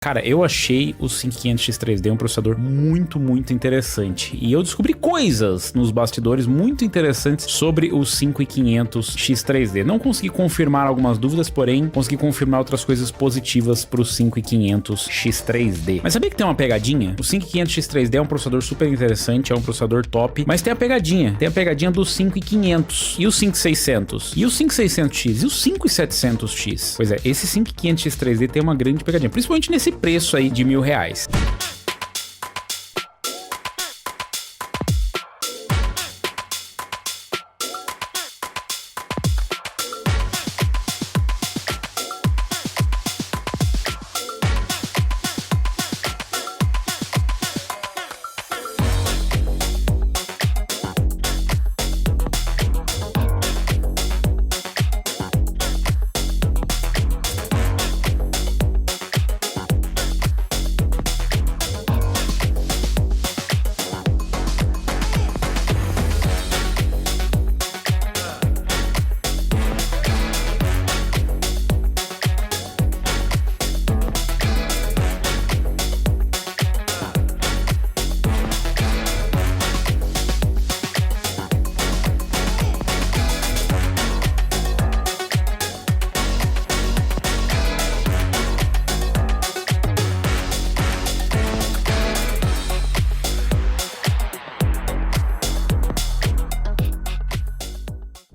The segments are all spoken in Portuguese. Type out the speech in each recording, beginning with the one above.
Cara, eu achei o 5500X3D um processador muito interessante. E eu descobri coisas nos bastidores muito interessantes sobre o 5500X3D. Não consegui confirmar algumas dúvidas, porém, consegui confirmar outras coisas positivas pro 5500X3D. Mas sabia que tem uma pegadinha? O 5500X3D é um processador super interessante, é um processador top, mas tem a pegadinha. Tem a pegadinha do 5500 e o 5600 e o 5600X e o 5700X. Pois é, esse 5500X3D tem uma grande pegadinha, principalmente nesse preço aí de R$1.000.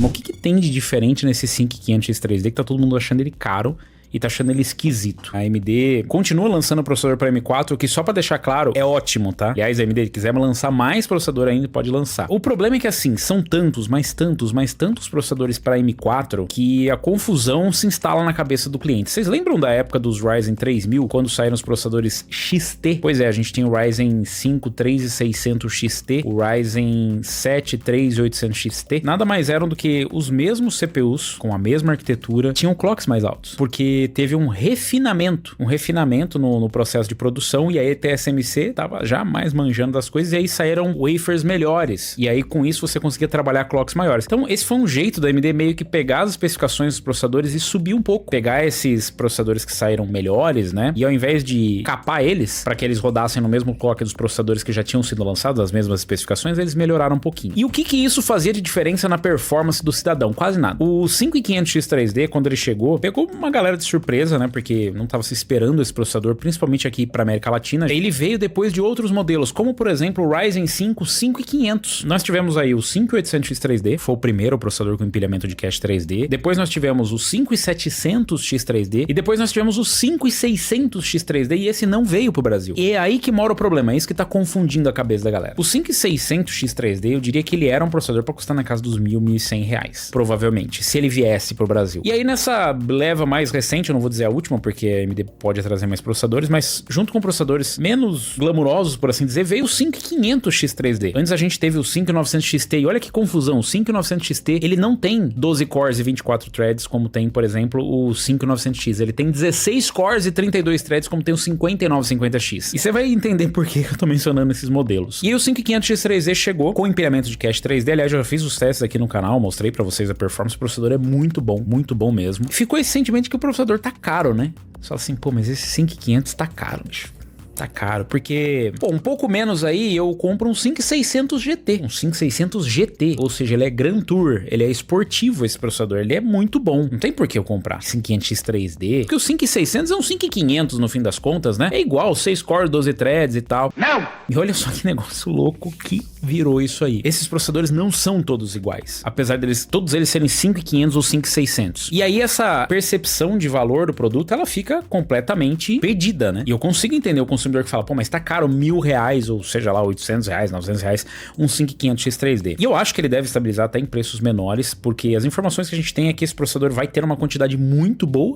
Mas o que tem de diferente nesse 5500X3D que tá todo mundo achando ele caro e tá achando ele esquisito? A AMD continua lançando processador para M4, que só para deixar claro, é ótimo, tá? Aliás, a AMD, se quiser lançar mais processador ainda, pode lançar. O problema é que assim, são tantos processadores para M4 que a confusão se instala na cabeça do cliente. Vocês lembram da época dos Ryzen 3000, quando saíram os processadores XT? Pois é, a gente tem o Ryzen 5 3600XT, o Ryzen 7 3800XT. Nada mais eram do que os mesmos CPUs, com a mesma arquitetura, tinham clocks mais altos, porque teve um refinamento no processo de produção, e aí a TSMC tava já mais manjando das coisas, e aí saíram wafers melhores, e aí com isso você conseguia trabalhar clocks maiores. Então esse foi um jeito da AMD meio que pegar as especificações dos processadores e subir um pouco, pegar esses processadores que saíram melhores, né, e ao invés de capar eles, para que eles rodassem no mesmo clock dos processadores que já tinham sido lançados, as mesmas especificações, eles melhoraram um pouquinho. E o que isso fazia de diferença na performance do cidadão? Quase nada. O 5500X3D, quando ele chegou, pegou uma galera de surpresa, né? Porque não estava se esperando esse processador, principalmente aqui para América Latina. Ele veio depois de outros modelos, como por exemplo o Ryzen 5 5500. Nós tivemos aí o 5800X3D, foi o primeiro processador com empilhamento de cache 3D. Depois nós tivemos o 5700X3D e depois nós tivemos o 5600X3D, e esse não veio pro Brasil. E é aí que mora o problema, é isso que tá confundindo a cabeça da galera. O 5600X3D, eu diria que ele era um processador para custar na casa dos R$1.100, provavelmente, se ele viesse pro Brasil. E aí nessa leva mais recente, eu não vou dizer a última, porque a AMD pode trazer mais processadores, mas junto com processadores menos glamurosos, por assim dizer, veio o 5500X3D. Antes a gente teve o 5900XT, e olha que confusão, o 5900XT, ele não tem 12 cores e 24 threads, como tem, por exemplo, o 5900X. Ele tem 16 cores e 32 threads, como tem o 5950X. E você vai entender por que eu tô mencionando esses modelos. E aí o 5500X3D chegou com empilhamento de cache 3D, aliás, eu já fiz os testes aqui no canal, mostrei pra vocês a performance, o processador é muito bom mesmo. Ficou esse sentimento que o processador tá caro, né? Só assim, pô, mas esse 5500 tá caro, bicho. Tá caro, porque, pô, um pouco menos aí eu compro um 5600 GT, um 5600 GT, ou seja, ele é Grand Tour, ele é esportivo esse processador, ele é muito bom, não tem por que eu comprar 5500X3D, porque o 5600 é um 5500 no fim das contas, né? É igual, 6 cores, 12 threads e tal. Não! E olha só que negócio louco que virou isso aí. Esses processadores não são todos iguais, apesar deles, todos eles serem 5500 ou 5600. E aí essa percepção de valor do produto, ela fica completamente perdida, né? E eu consigo entender o consumidor que fala, pô, mas tá caro R$1.000, ou seja lá, R$800, R$900, um 5500X3D. E eu acho que ele deve estabilizar até em preços menores, porque as informações que a gente tem é que esse processador vai ter uma quantidade muito boa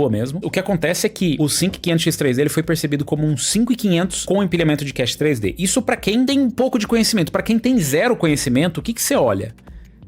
mesmo. O que acontece é que o 5500X3D ele foi percebido como um 5500 com empilhamento de cache 3D. Isso para quem tem um pouco de conhecimento. Para quem tem zero conhecimento, o que você olha?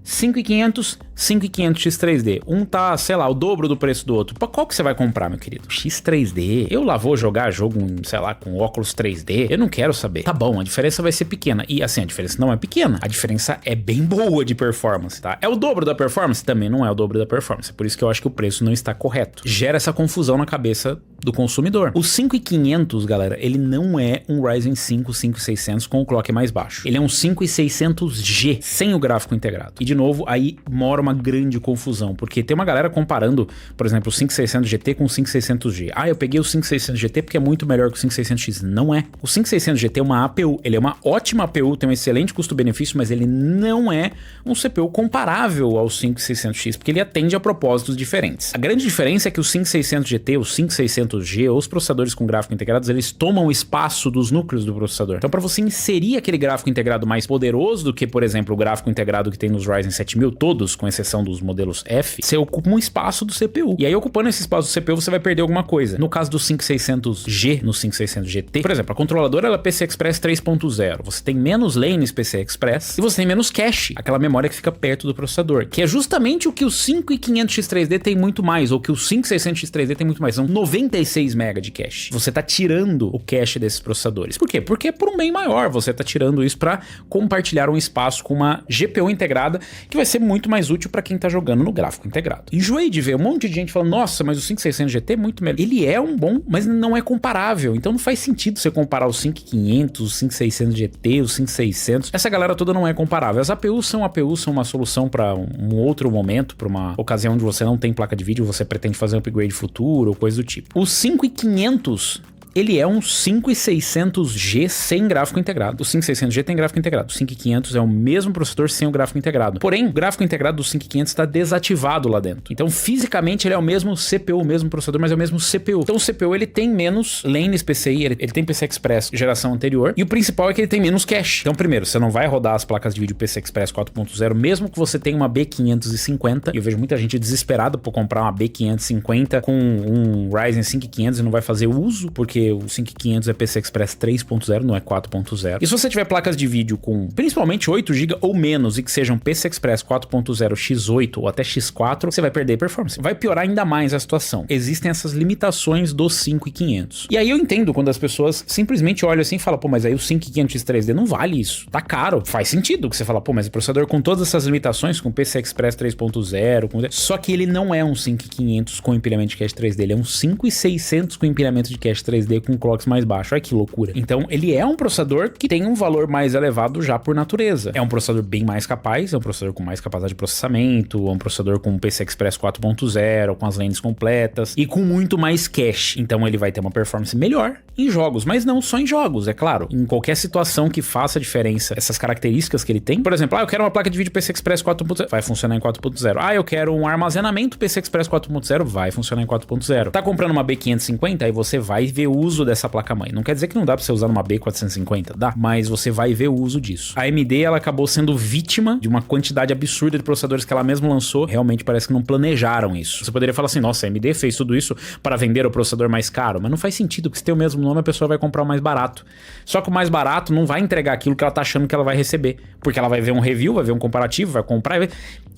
5500, 5500X3D. Um tá, sei lá, o dobro do preço do outro. Pra qual que você vai comprar, meu querido? X3D? Eu lá vou jogar jogo, sei lá, com óculos 3D? Eu não quero saber. Tá bom, a diferença vai ser pequena. E assim, a diferença não é pequena. A diferença é bem boa de performance, tá? É o dobro da performance? Também não é o dobro da performance. Por isso que eu acho que o preço não está correto. Gera essa confusão na cabeça do consumidor. O 5500, galera, ele não é um Ryzen 5 5600 com o clock mais baixo. Ele é um 5600G sem o gráfico integrado. E de novo, aí mora uma grande confusão, porque tem uma galera comparando, por exemplo, o 5600 GT com o 5600G. Ah, eu peguei o 5600 GT porque é muito melhor que o 5600X. Não é. O 5600 GT é uma APU, ele é uma ótima APU, tem um excelente custo-benefício, mas ele não é um CPU comparável ao 5600X, porque ele atende a propósitos diferentes. A grande diferença é que o 5600 GT, o 5600G, os processadores com gráfico integrados, eles tomam o espaço dos núcleos do processador. Então, para você inserir aquele gráfico integrado mais poderoso do que, por exemplo, o gráfico integrado que tem nos Ryzen 7000 todos, com exceção dos modelos F, você ocupa um espaço do CPU. E aí, ocupando esse espaço do CPU, você vai perder alguma coisa. No caso do 5600G, no 5600 GT, por exemplo, a controladora ela é PCI Express 3.0. Você tem menos lanes PCI Express e você tem menos cache, aquela memória que fica perto do processador, que é justamente o que o 5500X3D tem muito mais, ou que o 5600X3D tem muito mais. São 96 MB de cache. Você tá tirando o cache desses processadores. Por quê? Porque é por um bem maior. Você tá tirando isso para compartilhar um espaço com uma GPU integrada, que vai ser muito mais útil para quem tá jogando no gráfico integrado. Enjoei de ver um monte de gente falando, nossa, mas o 5600 GT é muito melhor. Ele é um bom, mas não é comparável. Então não faz sentido você comparar o 5500, o 5600 GT, o 5600. Essa galera toda não é comparável. As APUs são uma solução para um outro momento, para uma ocasião onde você não tem placa de vídeo, você pretende fazer um upgrade futuro ou coisa do tipo. O 5500 ele é um 5600G sem gráfico integrado. O 5600G tem gráfico integrado. O 5500 é o mesmo processador sem o gráfico integrado. Porém, o gráfico integrado do 5500 está desativado lá dentro. Então, fisicamente, ele é o mesmo CPU, o mesmo processador, mas é o mesmo CPU. Então, o CPU, ele tem menos lanes PCI, ele tem PCI Express geração anterior. E o principal é que ele tem menos cache. Então, primeiro, você não vai rodar as placas de vídeo PCI Express 4.0, mesmo que você tenha uma B550. E eu vejo muita gente desesperada por comprar uma B550 com um Ryzen 5500 e não vai fazer uso, porque o 5500 é PCI Express 3.0, não é 4.0. E se você tiver placas de vídeo com principalmente 8 GB ou menos e que sejam PCI Express 4.0, X8 ou até X4, você vai perder performance. Vai piorar ainda mais a situação. Existem essas limitações do 5500. E aí eu entendo quando as pessoas simplesmente olham assim e falam, pô, mas aí o 5500 X3D não vale isso. Tá caro. Faz sentido que você fala, pô, mas o processador com todas essas limitações, com PCI Express 3.0, só que ele não é um 5500 com empilhamento de cache 3D, ele é um 5600 com empilhamento de cache 3D com clocks mais baixos. Olha que loucura. Então, ele é um processador que tem um valor mais elevado já por natureza. É um processador bem mais capaz, é um processador com mais capacidade de processamento, é um processador com PCI Express 4.0, com as lanes completas e com muito mais cache. Então, ele vai ter uma performance melhor em jogos, mas não só em jogos, é claro. Em qualquer situação que faça diferença, essas características que ele tem. Por exemplo, eu quero uma placa de vídeo PCI Express 4.0, vai funcionar em 4.0. Eu quero um armazenamento PCI Express 4.0, vai funcionar em 4.0. Tá comprando uma B550, aí você vai ver o uso dessa placa-mãe. Não quer dizer que não dá pra você usar numa B450, dá, mas você vai ver o uso disso. A AMD, ela acabou sendo vítima de uma quantidade absurda de processadores que ela mesma lançou. Realmente parece que não planejaram isso. Você poderia falar assim, nossa, a AMD fez tudo isso para vender o processador mais caro, mas não faz sentido, porque se tem o mesmo nome, a pessoa vai comprar o mais barato. Só que o mais barato não vai entregar aquilo que ela tá achando que ela vai receber, porque ela vai ver um review, vai ver um comparativo, vai comprar,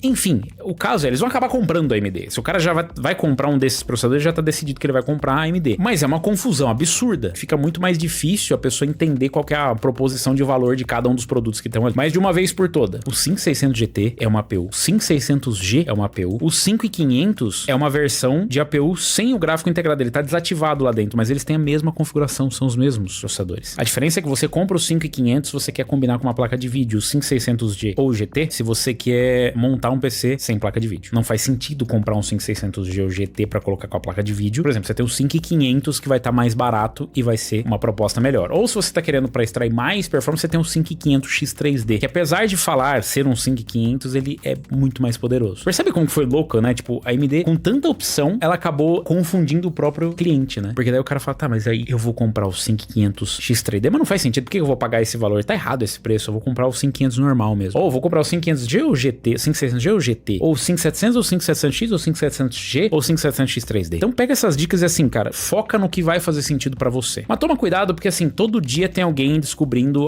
enfim, o caso é, eles vão acabar comprando a AMD. Se o cara já vai comprar um desses processadores, já tá decidido que ele vai comprar a AMD. Mas é uma confusão absurda. Fica muito mais difícil a pessoa entender qual que é a proposição de valor de cada um dos produtos que estão ali. Mas de uma vez por toda, o 5600 GT é uma APU, o 5600G é uma APU, o 5500 é uma versão de APU sem o gráfico integrado. Ele tá desativado lá dentro, mas eles têm a mesma configuração, são os mesmos processadores. A diferença é que você compra o 5500 se você quer combinar com uma placa de vídeo, o 5600G ou GT, se você quer montar um PC sem placa de vídeo. Não faz sentido comprar um 5600G ou GT para colocar com a placa de vídeo. Por exemplo, você tem o 5500 que vai estar mais barato e vai ser uma proposta melhor. Ou se você tá querendo para extrair mais performance, você tem um 5500 X3D, que apesar de falar ser um 5500, ele é muito mais poderoso. Percebe como que foi louco, né? Tipo, a AMD, com tanta opção, ela acabou confundindo o próprio cliente, né? Porque daí o cara fala, tá, mas aí eu vou comprar o 5500 X3D, mas não faz sentido, por que eu vou pagar esse valor? Tá errado esse preço, eu vou comprar o 5500 normal mesmo. Ou eu vou comprar o 5500G ou GT, 5600G ou GT, ou 5700 ou 5700X ou 5700G ou 5700X3D. Então pega essas dicas e assim, cara, foca no que vai fazer sentido pra você. Mas toma cuidado, porque assim, todo dia tem alguém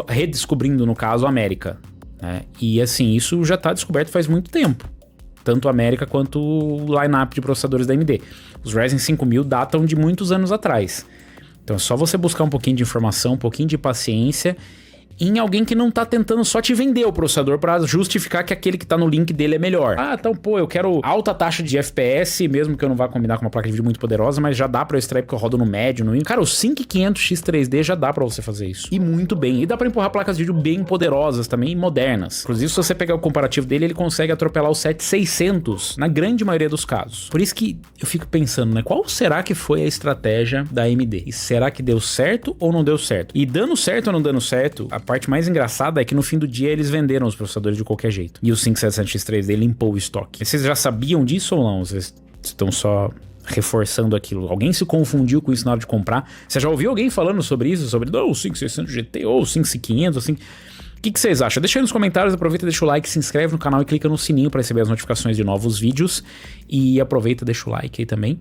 redescobrindo, no caso, a América, né? E assim, isso já tá descoberto faz muito tempo. Tanto a América quanto o line-up de processadores da AMD. Os Ryzen 5000 datam de muitos anos atrás. Então é só você buscar um pouquinho de informação, um pouquinho de paciência em alguém que não tá tentando só te vender o processador pra justificar que aquele que tá no link dele é melhor. Ah, então, pô, eu quero alta taxa de FPS, mesmo que eu não vá combinar com uma placa de vídeo muito poderosa, mas já dá pra eu extrair porque eu rodo no médio, no... Cara, o 5500X3D já dá pra você fazer isso. E muito bem. E dá pra empurrar placas de vídeo bem poderosas também, e modernas. Inclusive, se você pegar o comparativo dele, ele consegue atropelar o 7600 na grande maioria dos casos. Por isso que eu fico pensando, né? Qual será que foi a estratégia da AMD? E será que deu certo ou não deu certo? E dando certo ou não dando certo, a parte mais engraçada é que no fim do dia eles venderam os processadores de qualquer jeito. E o 5700X3D limpou o estoque. Vocês já sabiam disso ou não? Vocês estão só reforçando aquilo. Alguém se confundiu com isso na hora de comprar? Você já ouviu alguém falando sobre isso? Sobre o 5600 GT ou o 5500, assim... O que vocês acham? Deixa aí nos comentários, aproveita, deixa o like, se inscreve no canal e clica no sininho para receber as notificações de novos vídeos. E aproveita, deixa o like aí também.